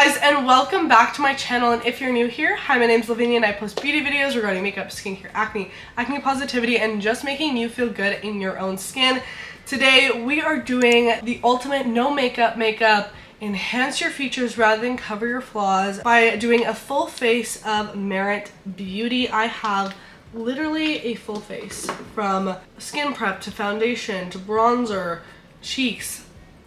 guys, and welcome back to my channel. And if you're new here, hi, my name's Lavinia and I post beauty videos regarding makeup, skincare, acne positivity, and just making you feel good in your own skin. Today we are doing the ultimate no makeup enhance your features rather than cover your flaws by doing a full face of Merit Beauty. I have literally a full face, from skin prep to foundation to bronzer, cheeks,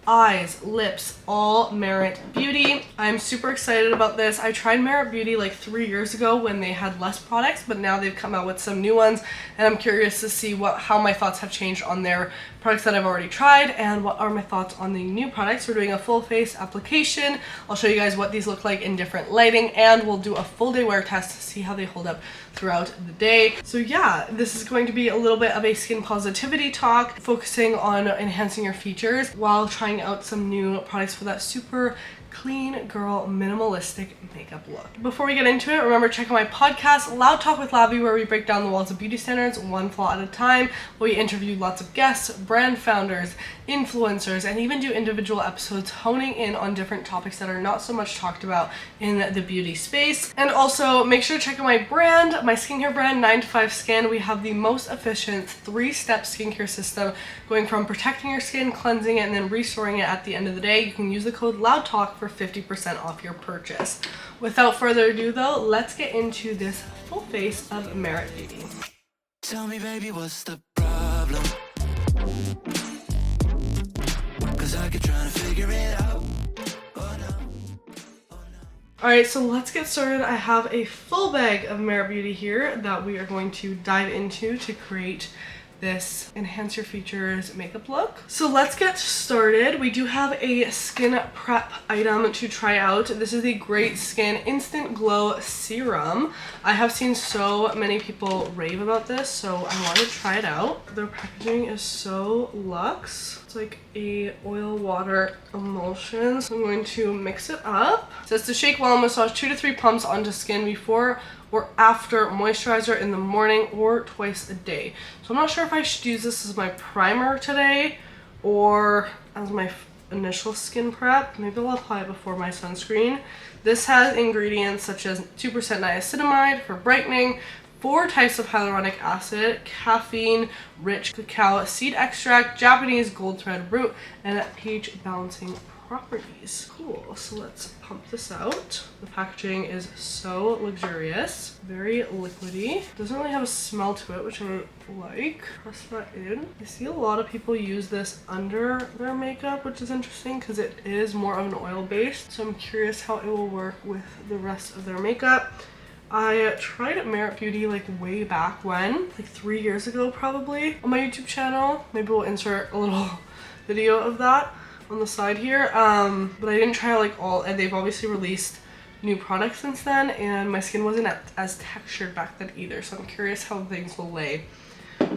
eyes, lips, all Merit Beauty. I'm super excited about this. I tried Merit Beauty like 3 years ago when they had less products, but now they've come out with some new ones, and I'm curious to see how my thoughts have changed on their products that I've already tried and what are my thoughts on the new products. We're doing a full face application. I'll show you guys what these look like in different lighting, and we'll do a full day wear test to see how they hold up throughout the day. So yeah, this is going to be a little bit of a skin positivity talk, focusing on enhancing your features while trying out some new products for that super clean girl minimalistic makeup look. Before we get into it, remember, check out my podcast, Loud Talk with Lavi, where we break down the walls of beauty standards one flaw at a time. We interview lots of guests, brand founders, influencers, and even do individual episodes honing in on different topics that are not so much talked about in the beauty space. And also make sure to check out my brand, my skincare brand, 9 to 5 Skin. We have the most efficient 3-step skincare system, going from protecting your skin, cleansing it, and then restoring it at the end of the day. You can use the code LOUDTALK for 50% off your purchase. Without further ado though, let's get into this full face of Merit Beauty. Tell me, baby, what's the problem? 'Cause I keep trying to figure it out. Oh no. Alright, so let's get started. I have a full bag of Merit Beauty here that we are going to dive into to create this enhance your features makeup look. So let's get started. We do have a skin prep item to try out. This is the Great Skin Instant Glow Serum. I have seen so many people rave about this, so I want to try it out. Their packaging is so luxe. It's like a oil water emulsion. So I'm going to mix it up. It says to shake well and massage 2 to 3 pumps onto skin before or after moisturizer in the morning or twice a day. So I'm not sure if I should use this as my primer today or as my initial skin prep. Maybe I'll apply it before my sunscreen. This has ingredients such as 2% niacinamide for brightening, 4 types of hyaluronic acid, caffeine, rich cacao seed extract, Japanese gold thread root, and pH balancing properties. Cool, so let's pump this out. The packaging is so luxurious, very liquidy. Doesn't really have a smell to it, which I like. Press that in. I see a lot of people use this under their makeup, which is interesting because it is more of an oil based. So I'm curious how it will work with the rest of their makeup. I tried Merit Beauty like way back when, like 3 years ago probably, on my YouTube channel. Maybe we'll insert a little video of that on the side here, but I didn't try like all, and they've obviously released new products since then, and my skin wasn't as textured back then either, so I'm curious how things will lay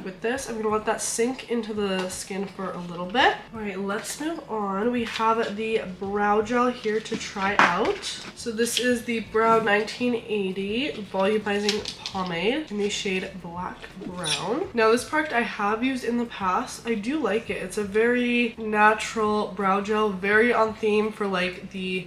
with this. I'm gonna let that sink into the skin for a little bit. All right, let's move on. We have the brow gel here to try out. So this is the Brow 1980 Volumizing Pomade in the shade Black Brown. Now this product I have used in the past. I do like it. It's a very natural brow gel, very on theme for like the,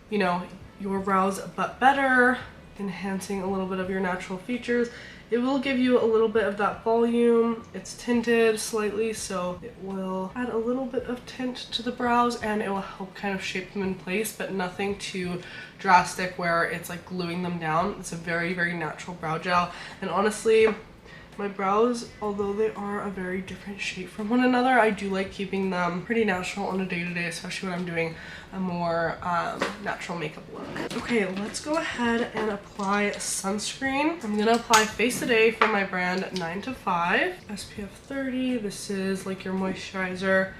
you know, your brows but better, enhancing a little bit of your natural features. It will give you a little bit of that volume. It's tinted slightly, so it will add a little bit of tint to the brows, and it will help kind of shape them in place, but nothing too drastic where it's like gluing them down. It's a very, very natural brow gel. And honestly, my brows, although they are a very different shape from one another, I do like keeping them pretty natural on a day-to-day, especially when I'm doing a more natural makeup look. Okay, let's go ahead and apply sunscreen. I'm gonna apply Face Today from my brand 9 to 5. SPF 30. This is like your moisturizer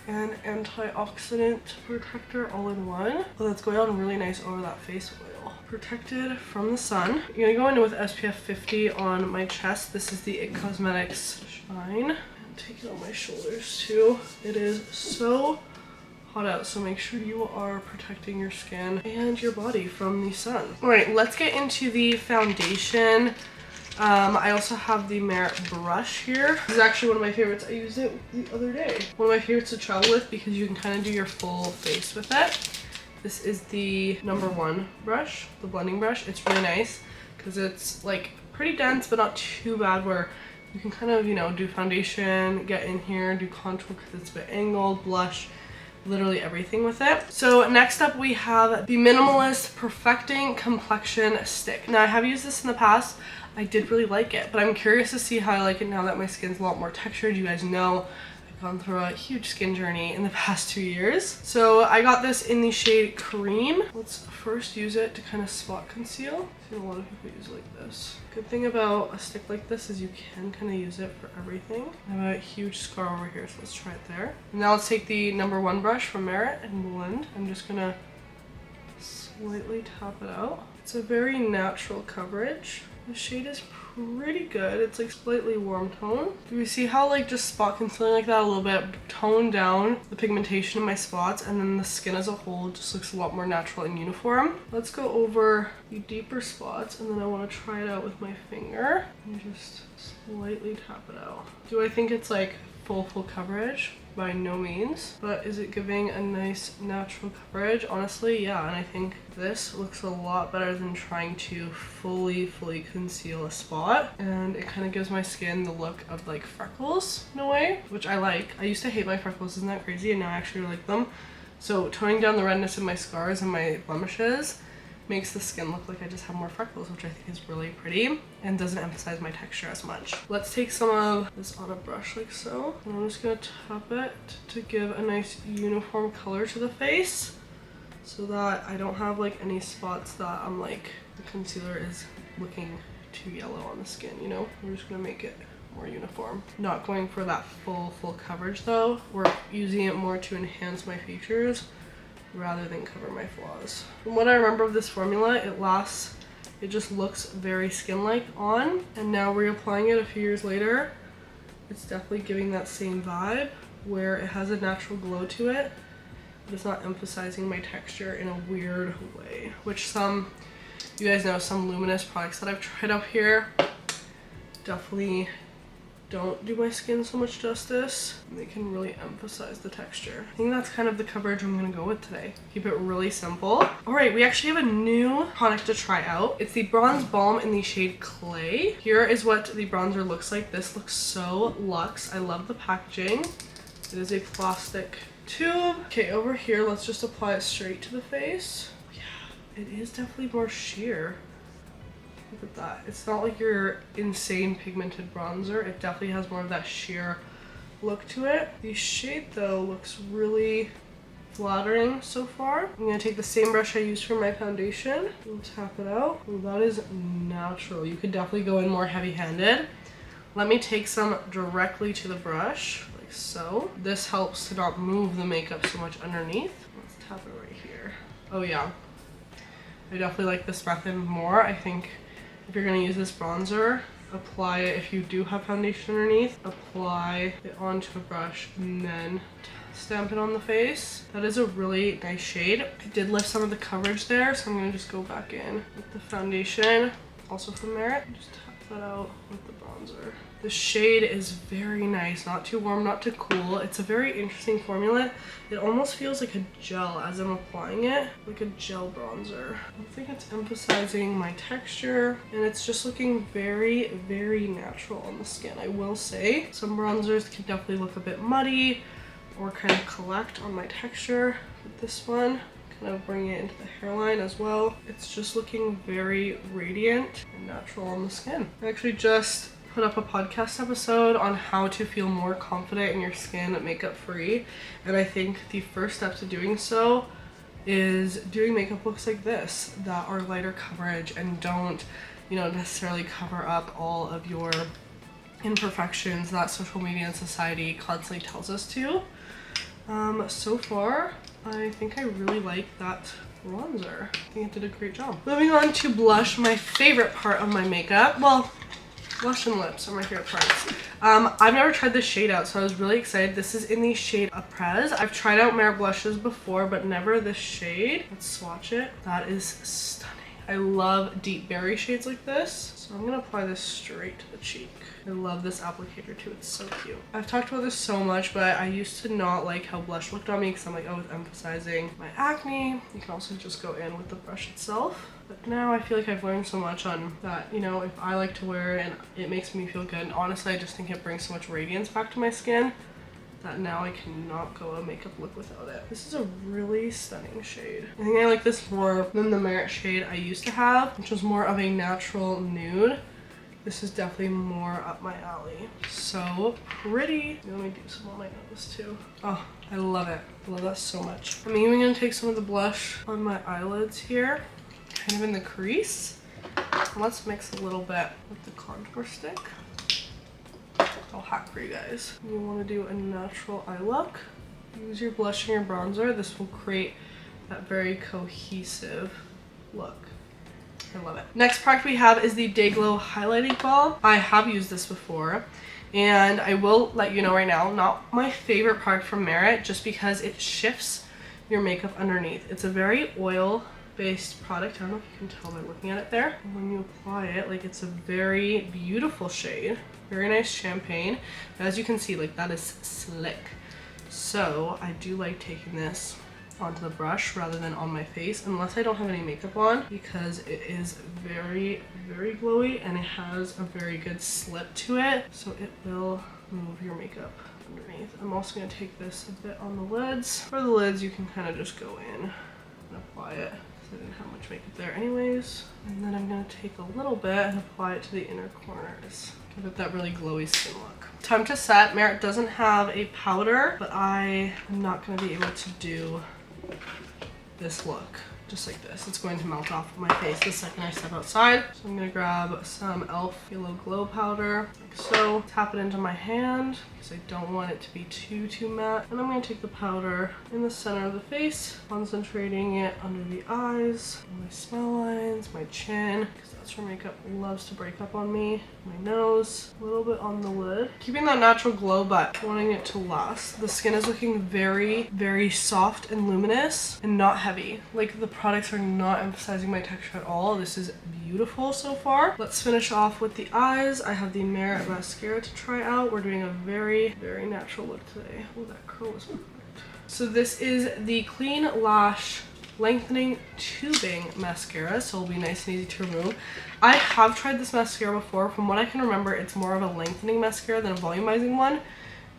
and antioxidant protector all in one. Oh, that's going on really nice over that face oil. Protected from the sun. I'm gonna go in with SPF 50 on my chest. This is the IT Cosmetics Shine. And take it on my shoulders too. It is so hot out, so make sure you are protecting your skin and your body from the sun. All right, let's get into the foundation. I also have the Merit brush here. This is actually one of my favorites. I used it the other day. One of my favorites to travel with because you can kind of do your full face with it. This is the #1 brush, the blending brush. It's really nice because it's like pretty dense but not too bad, where you can kind of, you know, do foundation, get in here, do contour because it's a bit angled, blush, literally everything with it. So next up we have the Minimalist Perfecting Complexion Stick. Now I have used this in the past. I did really like it, but I'm curious to see how I like it now that my skin's a lot more textured. You guys know I've gone through a huge skin journey in the past 2 years. So I got this in the shade Cream. Let's first use it to kind of spot conceal. I've seen a lot of people use it like this. Good thing about a stick like this is you can kind of use it for everything. I have a huge scar over here, so let's try it there. Now let's take the #1 brush from Merit and blend. I'm just gonna slightly tap it out. It's a very natural coverage. The shade is pretty good. It's like slightly warm tone. Do we see how like just spot concealing like that a little bit toned down the pigmentation in my spots, and then the skin as a whole just looks a lot more natural and uniform. Let's go over the deeper spots, and then I want to try it out with my finger and just slightly tap it out. Do I think it's like full coverage? By no means, but is it giving a nice natural coverage? Honestly, yeah, and I think this looks a lot better than trying to fully conceal a spot, and it kind of gives my skin the look of like freckles in a way, which I like. I used to hate my freckles, isn't that crazy? And now I actually like them. So toning down the redness in my scars and my blemishes makes the skin look like I just have more freckles, which I think is really pretty and doesn't emphasize my texture as much. Let's take some of this on a brush like so, and I'm just gonna tap it to give a nice uniform color to the face so that I don't have like any spots that I'm like the concealer is looking too yellow on the skin, you know? We're just gonna make it more uniform. Not going for that full coverage though. We're using it more to enhance my features rather than cover my flaws. From what I remember of this formula, it just looks very skin-like on, and now reapplying it a few years later, it's definitely giving that same vibe where it has a natural glow to it, but it's not emphasizing my texture in a weird way, which you guys know, some luminous products that I've tried out here definitely don't do my skin so much justice. They can really emphasize the texture. I think that's kind of the coverage I'm gonna go with today. Keep it really simple. All right, we actually have a new product to try out. It's the Bronze Balm in the shade Clay. Here is what the bronzer looks like. This looks so luxe. I love the packaging. It is a plastic tube. Okay, over here, let's just apply it straight to the face. Yeah, it is definitely more sheer. Look at that. It's not like your insane pigmented bronzer. It definitely has more of that sheer look to it. The shade though looks really flattering so far. I'm gonna take the same brush I used for my foundation and tap it out. Ooh, that is natural. You could definitely go in more heavy-handed. Let me take some directly to the brush, like so. This helps to not move the makeup so much underneath. Let's tap it right here. Oh yeah. I definitely like this method more. I think if you're going to use this bronzer, apply it, if you do have foundation underneath, apply it onto a brush and then stamp it on the face. That is a really nice shade. I did lift some of the coverage there, so I'm going to just go back in with the foundation, also from Merit. Just tap that out with the bronzer. The shade is very nice, not too warm, not too cool. It's a very interesting formula. It almost feels like a gel as I'm applying it, like a gel bronzer. I think it's emphasizing my texture, and it's just looking very natural on the skin. I will say some bronzers can definitely look a bit muddy or kind of collect on my texture. With this one, kind of bring it into the hairline as well. It's just looking very radiant and natural on the skin. I actually just put up a podcast episode on how to feel more confident in your skin makeup free, and I think the first step to doing so is doing makeup looks like this that are lighter coverage and don't, you know, necessarily cover up all of your imperfections that social media and society constantly tells us to. So far I think I really like that bronzer. I think it did a great job. Moving on to blush, my favorite part of my makeup. Well, blush and lips are my favorite parts. I've never tried this shade out, so I was really excited. This is in the shade Aprez. I've tried out Merit blushes before, but never this shade. Let's swatch it. That is stunning. I love deep berry shades like this. So I'm gonna apply this straight to the cheek. I love this applicator too, it's so cute. I've talked about this so much, but I used to not like how blush looked on me because I'm like, oh, it's emphasizing my acne. You can also just go in with the brush itself. But now I feel like I've learned so much on that, you know, if I like to wear it and it makes me feel good, and honestly I just think it brings so much radiance back to my skin that now I cannot go a makeup look without it. This is a really stunning shade. I think I like this more than the Merit shade I used to have, which was more of a natural nude. This is definitely more up my alley. So pretty. Let me do some on my nose too. Oh, I love it. I love that so much. I'm even gonna take some of the blush on my eyelids here, kind of in the crease. Let's mix a little bit with the contour stick. I'll hack for you guys. You want to do a natural eye look. Use your blush and your bronzer. This will create that very cohesive look. I love it. Next product we have is the Day Glow Highlighting Balm. I have used this before, and I will let you know right now, not my favorite product from Merit, just because it shifts your makeup underneath. It's a very oil-based product. I don't know if you can tell by looking at it there. When you apply it, like, it's a very beautiful shade. Very nice champagne. As you can see, like, that is slick. So I do like taking this onto the brush rather than on my face, unless I don't have any makeup on, because it is very, very glowy and it has a very good slip to it, so it will move your makeup underneath. I'm also going to take this a bit on the lids. For the lids, you can kind of just go in and apply it. I didn't have much makeup there anyways. And then I'm going to take a little bit and apply it to the inner corners. Give it that really glowy skin look. Time to set. Merit doesn't have a powder, but I am not going to be able to do this look just like this. It's going to melt off of my face the second I step outside. So I'm going to grab some e.l.f. Phthalo Glow Powder, like so. Tap it into my hand because I don't want it to be too matte. And I'm going to take the powder in the center of the face, concentrating it under the eyes, my smile lines, my chin, because that's where makeup loves to break up on me, my nose, a little bit on the lid. Keeping that natural glow, but wanting it to last. The skin is looking very, very soft and luminous and not heavy. Like, the products are not emphasizing my texture at all. This is beautiful so far. Let's finish off with the eyes. I have the Merit mascara to try out. We're doing a very, very natural look today. Oh, that curl was perfect. So this is the Clean Lash Lengthening Tubing Mascara, so it'll be nice and easy to remove. I have tried this mascara before. From what I can remember, it's more of a lengthening mascara than a volumizing one.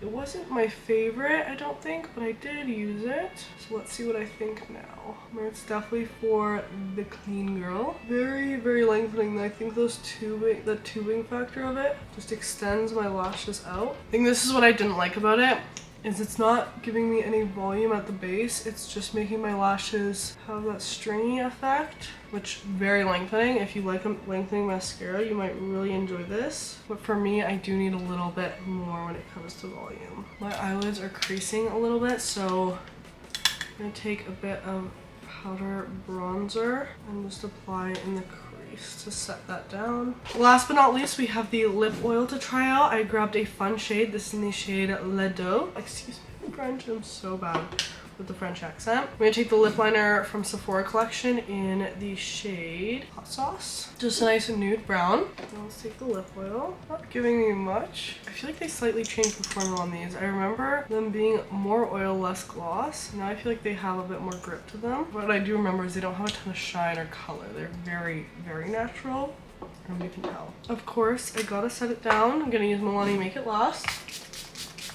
It wasn't my favorite, I don't think, but I did use it. So let's see what I think now. It's definitely for the clean girl. Very, very lengthening. I think the tubing factor of it just extends my lashes out. I think this is what I didn't like about it, is it's not giving me any volume at the base. It's just making my lashes have that stringy effect, which very lengthening. If you like a lengthening mascara, you might really enjoy this. But for me, I do need a little bit more when it comes to volume. My eyelids are creasing a little bit, so I'm gonna take a bit of powder bronzer and just apply in the crease to set that down. Last but not least, we have the lip oil to try out. I grabbed a fun shade. This is in the shade Le Doux. Excuse me, French, I'm so bad with the French accent. I'm gonna take the lip liner from Sephora collection in the shade Hot Sauce. Just a nice nude brown. Now let's take the lip oil. Not giving me much. I feel like they slightly changed the formula on these. I remember them being more oil, less gloss. Now I feel like they have a bit more grip to them. What I do remember is they don't have a ton of shine or color. They're very, very natural, and you can tell. Of course, I gotta set it down. I'm gonna use Milani Make It Last.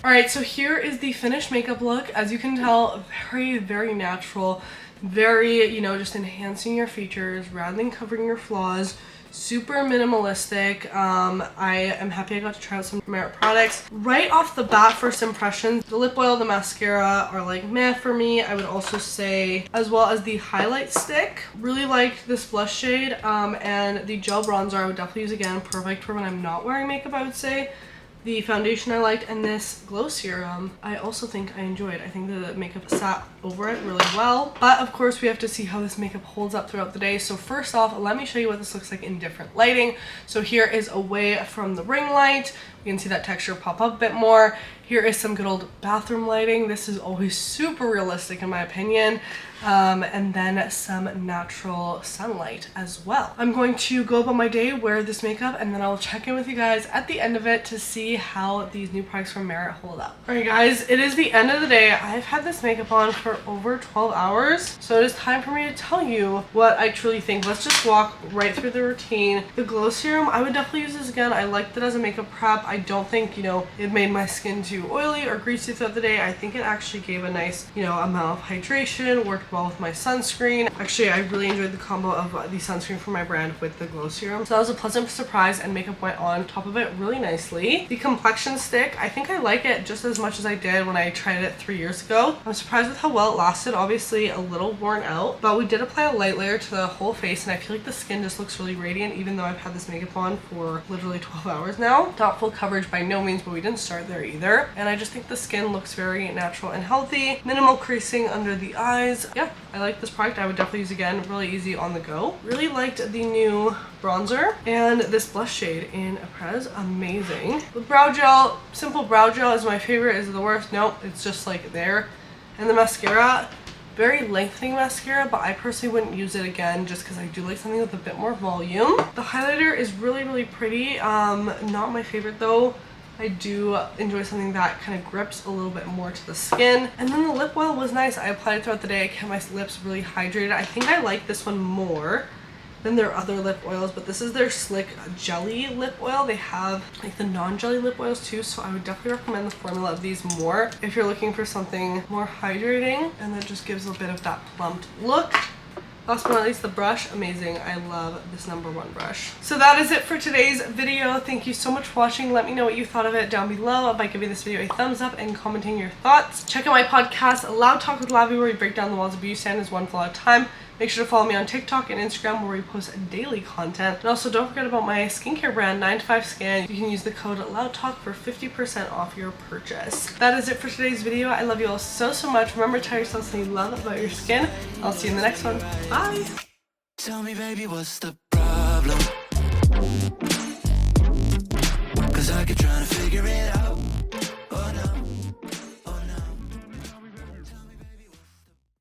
Alright, so here is the finished makeup look. As you can tell, very, very natural. Very, you know, just enhancing your features rather than covering your flaws. Super minimalistic. I am happy I got to try out some Merit products. Right off the bat, first impressions, the lip oil, the mascara are like meh for me. I would also say, as well as the highlight stick. Really liked this blush shade, and the gel bronzer I would definitely use again. Perfect for when I'm not wearing makeup, I would say. The foundation I liked, and this glow serum I also think I enjoyed. I think the makeup sat over it really well. But of course we have to see how this makeup holds up throughout the day. So first off, let me show you what this looks like in different lighting. So here is away from the ring light. You can see that texture pop up a bit more. Here is some good old bathroom lighting. This is always super realistic in my opinion. And then some natural sunlight as well. I'm going to go about my day, wear this makeup, and then I'll check in with you guys at the end of it to see how these new products from Merit hold up. Alright guys, it is the end of the day. I've had this makeup on for over 12 hours, so it is time for me to tell you what I truly think. Let's just walk right through the routine. The glow serum, I would definitely use this again. I liked it as a makeup prep. I don't think, you know, it made my skin too oily or greasy throughout the day. I think it actually gave a nice, you know, amount of hydration, worked well with my sunscreen. Actually, I really enjoyed the combo of the sunscreen from my brand with the glow serum. So that was a pleasant surprise, and makeup went on top of it really nicely. The complexion stick, I think I like it just as much as I did when I tried it 3 years ago. I'm surprised with how well it lasted. Obviously a little worn out, but we did apply a light layer to the whole face, and I feel like the skin just looks really radiant even though I've had this makeup on for literally 12 hours now. Not full coverage by no means, but we didn't start there either. And I just think the skin looks very natural and healthy. Minimal creasing under the eyes. Yeah, I like this product. I would definitely use again. Really easy on the go. Really liked the new bronzer and this blush shade in Aprez. Amazing. The brow gel, simple brow gel is my favorite. Is it the worst? Nope, it's just like there. And the mascara, very lengthening mascara, but I personally wouldn't use it again just because I do like something with a bit more volume. The highlighter is really pretty. Not my favorite though. I do enjoy something that kind of grips a little bit more to the skin. And then the lip oil was nice. I applied it throughout the day. I kept my lips really hydrated. I think I like this one more than their other lip oils, but this is their Slick Jelly lip oil. They have like the non-jelly lip oils too, so I would definitely recommend the formula of these more if you're looking for something more hydrating and that just gives a bit of that plumped look. Last but not least, the brush, amazing. I love this #1 brush. So that is it for today's video. Thank you so much for watching. Let me know what you thought of it down below by giving this video a thumbs up and commenting your thoughts. Check out my podcast, Loud Talk with Lavi, where we break down the walls of beauty standards one fall at a time. Make sure to follow me on TikTok and Instagram, where we post daily content. And also don't forget about my skincare brand, 9 to 5 Skin. You can use the code LOUDTALK for 50% off your purchase. That is it for today's video. I love you all so much. Remember to tell yourself something you love about your skin. I'll see you in the next one. Bye! Tell me, baby, what's the problem? 'Cause I keep trying to figure it out.